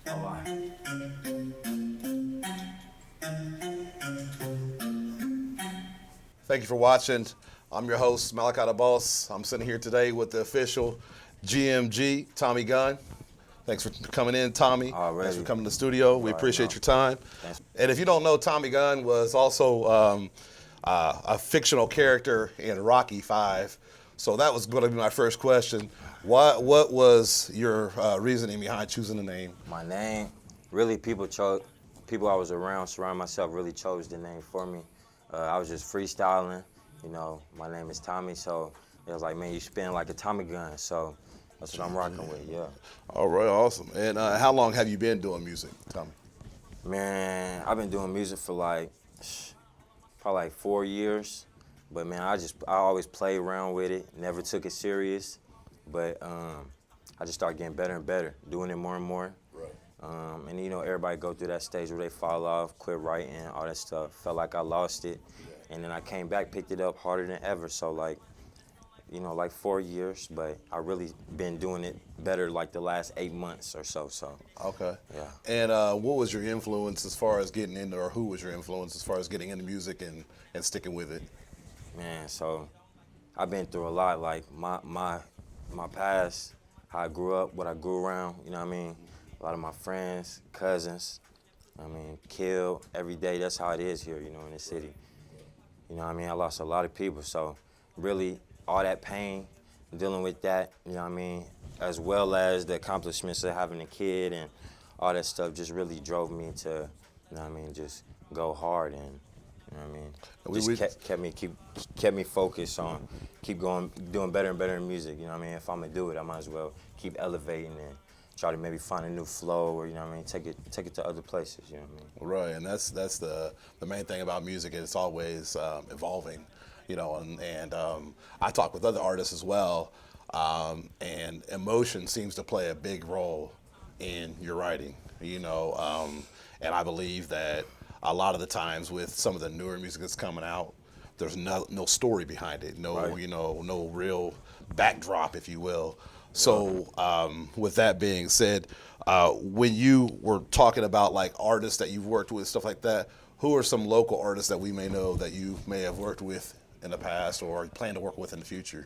All right. Thank you for watching. I'm your host, Malachi the Boss. I'm sitting here today with the official GMG Tommy Gunn. Thanks for coming in, Tommy. Thanks for Already. coming to the studio. We Right, appreciate no. your time. Thanks. And if you don't know, Tommy Gunn was also a fictional character in Rocky V. So that was going to be my first question. What was your reasoning behind choosing the name? My name, really people I was around, surrounding myself, really chose the name for me. I was just freestyling. You know, my name is Tommy, so it was like, man, you spin like a Tommy gun. So that's what I'm rocking with, yeah. All right, awesome. And how long have you been doing music, Tommy? Man, I've been doing music for probably like 4 years. But man, I always played around with it, never took it serious. But I just started getting better and better, doing it more and more. Right. And you know, everybody go through that stage where they fall off, quit writing, all that stuff. Felt like I lost it. Yeah. And then I came back, picked it up harder than ever. So like, you know, like 4 years, but I really been doing it better like the last 8 months or so. Okay. Yeah. And what was your influence as far as getting into, or who was your influence as far as getting into music and sticking with it? Man, so I've been through a lot. Like my past, how I grew up, what I grew around. You know what I mean? A lot of my friends, cousins. I mean, killed every day. That's how it is here. You know, in the city. You know what I mean? I lost a lot of people. So really, all that pain, dealing with that, you know what I mean, as well as the accomplishments of having a kid and all that stuff just really drove me to, you know what I mean, just go hard and, you know what I mean, just kept me focused on keep going, doing better and better in music, you know what I mean. If I'm gonna do it, I might as well keep elevating and try to maybe find a new flow or, you know what I mean, take it to other places, you know what I mean. Right, and that's the main thing about music. It's always evolving. You know, and I talk with other artists as well, and emotion seems to play a big role in your writing, you know, and I believe that a lot of the times with some of the newer music that's coming out, there's no story behind it, no, Right. you know, no real backdrop, if you will. So with that being said, when you were talking about like artists that you've worked with, stuff like that, who are some local artists that we may know that you may have worked with in the past or plan to work with in the future?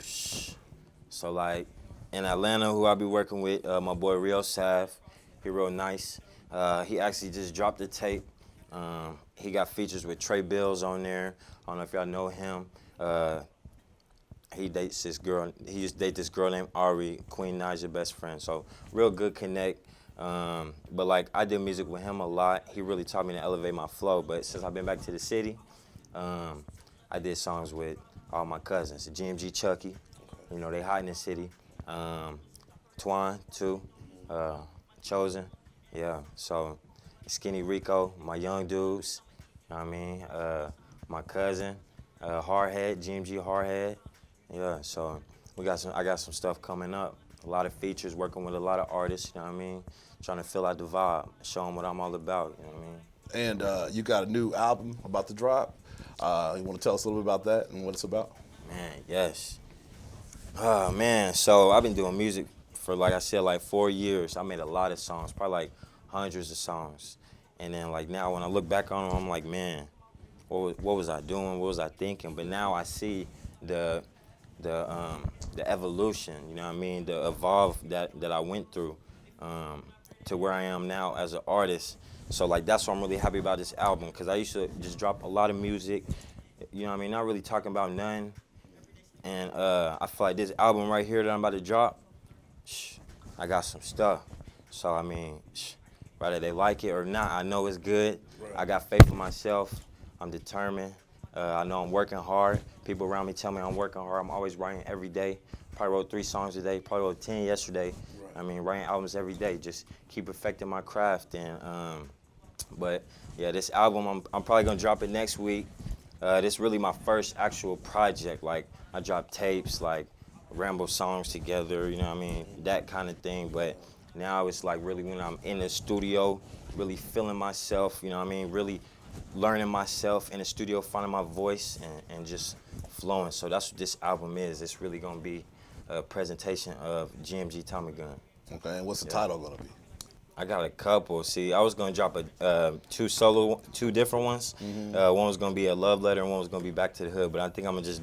So like in Atlanta, who I be working with, my boy Rio Sav, he real nice. He actually just dropped a tape. He got features with Trey Bills on there. I don't know if y'all know him. He dates this girl. He used to date this girl named Ari, Queen Naja best friend. So real good connect. But like I did music with him a lot. He really taught me to elevate my flow. But since I've been back to the city, I did songs with all my cousins, GMG Chucky, you know, they hide in the city. Twan, too, Chosen, yeah. So Skinny Rico, my young dudes, you know what I mean? My cousin, Hardhead, GMG Hardhead, yeah. So I got some stuff coming up. A lot of features, working with a lot of artists, you know what I mean? Trying to fill out the vibe, show them what I'm all about, you know what I mean? And you got a new album about to drop. You want to tell us a little bit about that and what it's about? Man, yes. Oh, man, so I've been doing music for, like I said, like 4 years. I made a lot of songs, probably like hundreds of songs. And then like now when I look back on them, I'm like, man, what was I doing? What was I thinking? But now I see the evolution, you know what I mean? The evolve that I went through to where I am now as an artist. So like that's why I'm really happy about this album, because I used to just drop a lot of music, you know what I mean, not really talking about nothing. And I feel like this album right here that I'm about to drop, I got some stuff. So I mean, whether they like it or not, I know it's good. Right. I got faith in myself. I'm determined. I know I'm working hard. People around me tell me I'm working hard. I'm always writing every day. Probably wrote 3 songs today. Probably wrote 10 yesterday. Right. I mean, writing albums every day. Just keep perfecting my craft. And but yeah, this album I'm probably gonna drop it next week. This is really my first actual project. Like I drop tapes, like ramble songs together. You know what I mean? That kind of thing. But now it's like really when I'm in the studio, really feeling myself. You know what I mean? Really learning myself in the studio, finding my voice, and just flowing. So that's what this album is. It's really gonna be a presentation of GMG Tommy Gunn. Okay, and what's the title gonna be? I got a couple. See, I was gonna drop two different ones. One was gonna be a love letter, and one was gonna be Back to the Hood. But I think I'm gonna just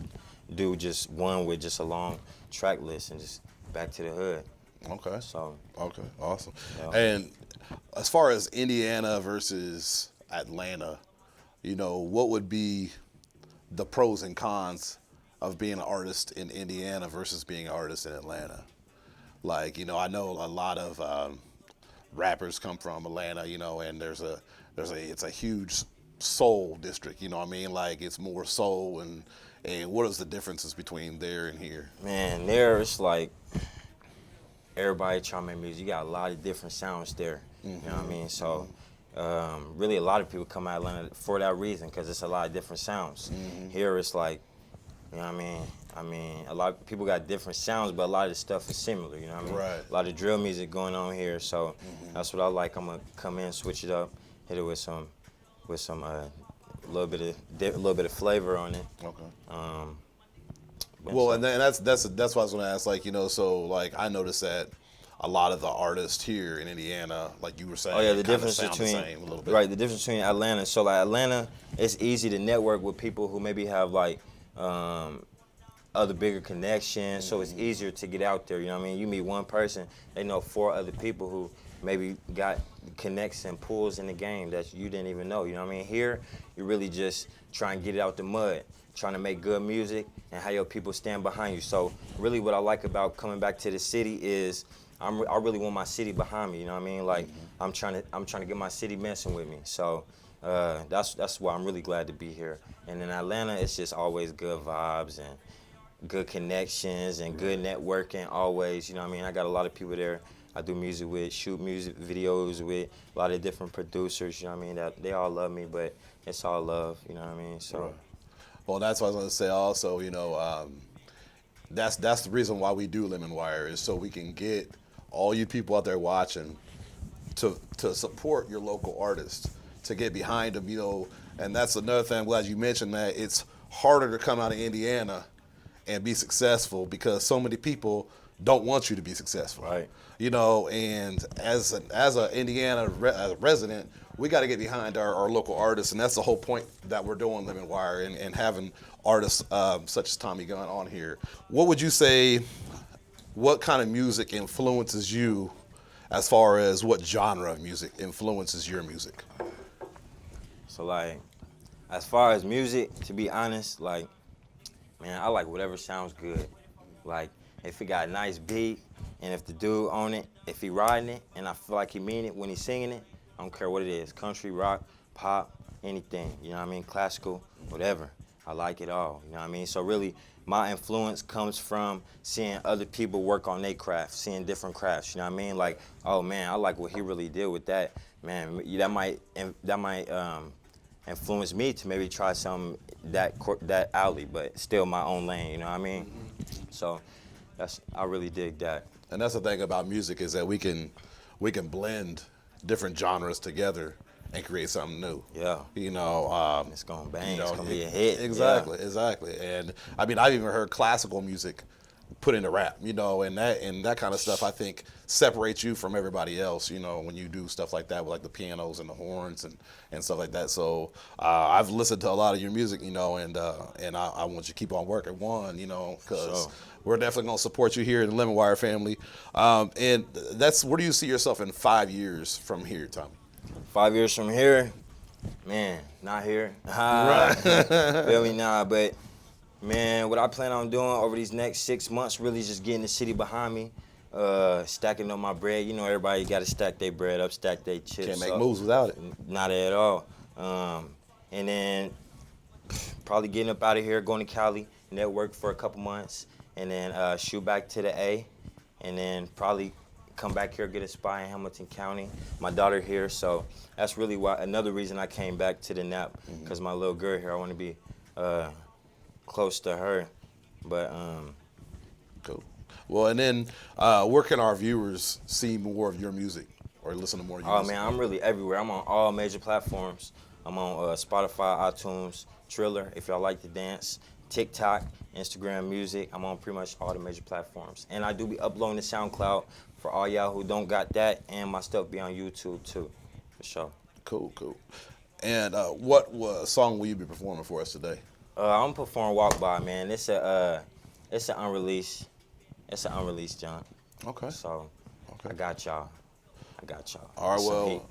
do just one with just a long track list and just Back to the Hood. Okay. So Okay. Awesome. yeah. And as far as Indiana versus Atlanta, what would be the pros and cons of being an artist in Indiana versus being an artist in Atlanta? Like, I know a lot of rappers come from Atlanta, and it's a huge soul district. You know what I mean? Like, it's more soul, and what is the differences between there and here? Man, there it's like everybody trying to make music. You got a lot of different sounds there. You know what I mean? So really a lot of people come out of Atlanta for that reason, because it's a lot of different sounds. Here it's like, you know what I mean? A lot of people got different sounds, but a lot of the stuff is similar, you know what I mean? Right. A lot of drill music going on here, so that's what I like. I'm gonna come in, switch it up, hit it with some little bit of flavor on it. Okay. But Well, so- and that's what I was going to ask. Like, so like I noticed that a lot of the artists here in Indiana, like you were saying, Oh yeah, the kinda difference sound between the same a little bit. right, the difference between Atlanta. So like Atlanta, it's easy to network with people who maybe have like other bigger connections, so it's easier to get out there. You know what I mean? You meet one person, they know 4 other people who maybe got connects and pulls in the game that you didn't even know. You know what I mean? Here, you really just try and get it out the mud, trying to make good music and have your people stand behind you. So really what I like about coming back to the city is I really want my city behind me, you know what I mean? Like I'm trying to get my city messing with me. So that's why I'm really glad to be here. And in Atlanta, it's just always good vibes and good connections and good networking always, you know what I mean? I got a lot of people there I do music with, shoot music videos with, a lot of different producers, you know what I mean? That they all love me, but it's all love, you know what I mean? So. Right. Well, that's what I was going to say also, that's the reason why we do LemonWire, is so we can get all you people out there watching to support your local artists, to get behind them, and that's another thing. I'm glad you mentioned that. It's harder to come out of Indiana and be successful because so many people don't want you to be successful. Right. And as an Indiana resident, we got to get behind our local artists, and that's the whole point that we're doing LemonWire and having artists such as Tommy Gunn on here. What would you say, what kind of music influences you, as far as what genre of music influences your music? So like, as far as music, to be honest, like, man, I like whatever sounds good. Like, if it got a nice beat, and if the dude on it, if he riding it, and I feel like he mean it when he's singing it, I don't care what it is, country, rock, pop, anything, you know what I mean, classical, whatever. I like it all, you know what I mean? So really, my influence comes from seeing other people work on their craft, seeing different crafts, you know what I mean? Like, oh man, I like what he really did with that. Man, that might influence me to maybe try something that alley, but still my own lane, you know what I mean? So I really dig that. And that's the thing about music, is that we can blend different genres together and create something new. Yeah. It's gonna bang. It's gonna be a hit. Exactly. And I mean, I've even heard classical music put into rap, and that kind of stuff, I think, separates you from everybody else, when you do stuff like that with like the pianos and the horns and stuff like that. So I've listened to a lot of your music, and I want you to keep on working, because we're definitely going to support you here in the LemonWire family. And where do you see yourself in 5 years from here, Tommy? 5 years from here, man, not here. Right. Feel me? Nah, but man, what I plan on doing over these next 6 months, really just getting the city behind me, stacking up my bread. Everybody got to stack their bread up, stack their chips Can't make up. moves without it. Not at all. And then probably getting up out of here, going to Cali, network for a couple months, and then shoot back to the A, and then probably come back here, get a spot in Hamilton County. My daughter here, so that's really another reason I came back to the NAP, because my little girl here, I want to be close to her. But Cool. Well, and then where can our viewers see more of your music or listen to more of your music? man, I'm really everywhere. I'm on all major platforms. I'm on Spotify, iTunes, Triller, if y'all like to dance. TikTok, Instagram Music. I'm on pretty much all the major platforms. And I do be uploading to SoundCloud for all y'all who don't got that, and my stuff be on YouTube too, for sure. Cool. And what song will you be performing for us today? I'm performing Walk By, man. It's an unreleased John. Okay. So I got y'all. All right, Some well, heat.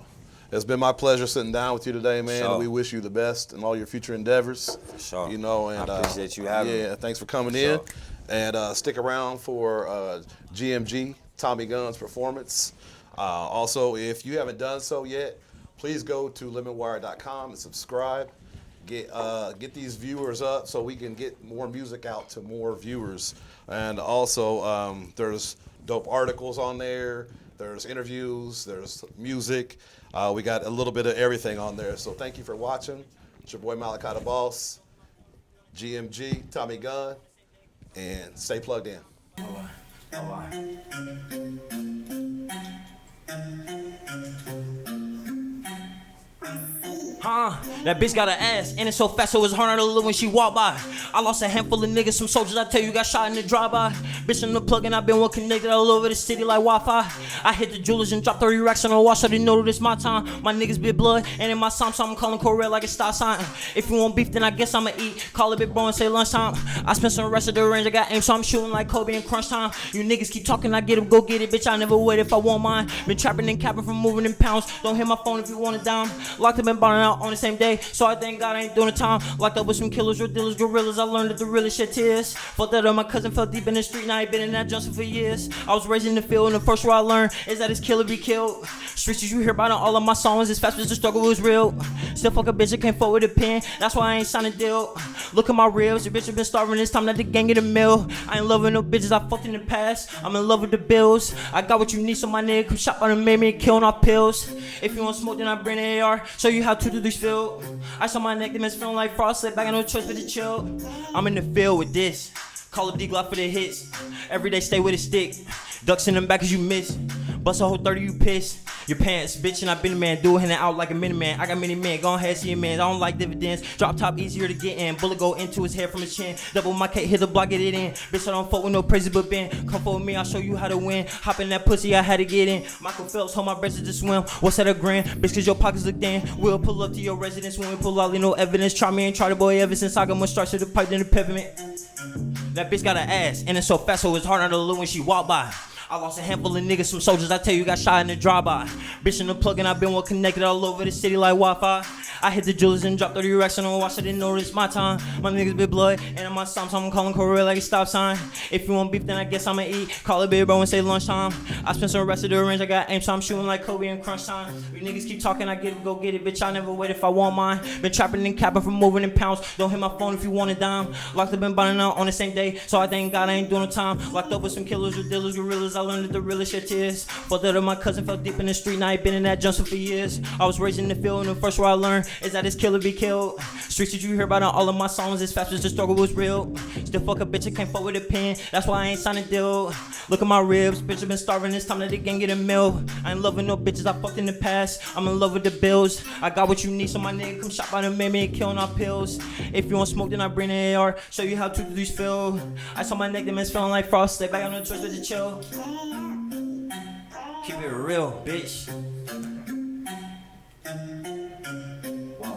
it's been my pleasure sitting down with you today, man. Sure. We wish you the best in all your future endeavors. Sure. You know, and I appreciate you having me. Yeah, thanks for coming Sure. in. And stick around for GMG Tommy Gunn's performance. Also, if you haven't done so yet, please go to LemonWire.com and subscribe. Get these viewers up so we can get more music out to more viewers. And also, there's dope articles on there. There's interviews. There's music. We got a little bit of everything on there. So thank you for watching. It's your boy Malachi the Boss, GMG Tommy Gunn, and stay plugged in. That bitch got an ass, and it's so fast, so it's hard to look when she walk by. I lost a handful of niggas, some soldiers, I tell you, got shot in the drive-by. Bitch in the plug, and I been well connected all over the city like Wi-Fi. I hit the jewelers and dropped 30 racks on the watch, so they know that it's my time. My niggas be blood, and in my psalm, so I'm calling code red like a stop sign. If you want beef, then I guess I'ma eat. Call it big bro and say lunchtime. I spent some rest of the range, I got aim, so I'm shooting like Kobe in crunch time. You niggas keep talking, I get them, go get it, bitch, I never wait if I want mine. Been trapping and capping from moving in pounds. Don't hit my phone if you want it down. Locked up and bottled out on the same day, so I thank God I ain't doing the time. Locked up with some killers, real dealers, gorillas. I learned that the realest shit is. Fucked that up, my cousin fell deep in the street, now I ain't been in that junction for years. I was raised in the field, and the first word I learned is that it's kill or be killed. Streets as you hear about in all of my songs, as fast as the struggle was real. Still fuck a bitch that came forward with a pen, that's why I ain't signed a deal. Look at my ribs, your bitch have been starving this time that the gang get a meal. I ain't loving no bitches I fucked in the past, I'm in love with the bills. I got what you need, so my nigga come shop on the made me killing off pills. If you want smoke, then I bring the AR, show you how 2 to 3 feel. I saw my neck, them is feeling like frost, back, I no choice but to chill. I'm in the field with this, call a D-Glock for the hits. Every day stay with a stick, ducks in them back as you miss. Bust a whole 30, you piss. Your pants, bitch, and I been a man, do it in and out like a mini man. I got many men, go ahead, see a man. I don't like dividends. Drop top easier to get in. Bullet go into his head from his chin. Double my cake, hit the block, get it in. Bitch, I don't fuck with no praises but Ben. Come for me, I'll show you how to win. Hop in that pussy, I had to get in. Michael Phelps, hold my breasts to swim. What's that a grand? Bitch, cause your pockets look thin. We'll pull up to your residence when we pull out, no evidence. Try me and try the boy ever since I got more starts to the pipe than the peppermint. That bitch got an ass, and it's so fast, so it's hard not to look when she walk by. I lost a handful of niggas, some soldiers, I tell you, got shot in the drive-by. Bitch in the plug, and I been well connected all over the city like Wi-Fi. I hit the jewelers and dropped 30 racks on the watch, I didn't know it's my time. My niggas be blood, and in my psalm, so I'm calling Korea like a stop sign. If you want beef, then I guess I'ma eat. Call it big bro and say lunchtime. I spent some rest of the range, I got aim, so I'm shooting like Kobe in crunch time. You niggas keep talking, I get it, go get it, bitch, I never wait if I want mine. Been trapping and capping from moving in pounds. Don't hit my phone if you want a dime. Locked up and bonding out on the same day, so I thank God I ain't doing no time. Locked up with some killers, with dealers, gorillas. I learned that the realest shit is. But that my cousin fell deep in the street, now I ain't been in that junction for years. I was raised in the field, and the first word I learned is that it's kill or be killed. Streets that you hear about in all of my songs, as fast as the struggle was real. Still fuck a bitch that came forward with a pen, that's why I ain't signed a deal. Look at my ribs, bitch, I been starving this time that they can't get a meal. I ain't loving no bitches I fucked in the past, I'm in love with the bills. I got what you need, so my nigga come shop by the made me killing off pills. If you want smoke, then I bring the AR, show you how 2 to 3 feel. I saw my neck, them is feeling like frost, stay back on the choice with the chill. Keep it real, bitch.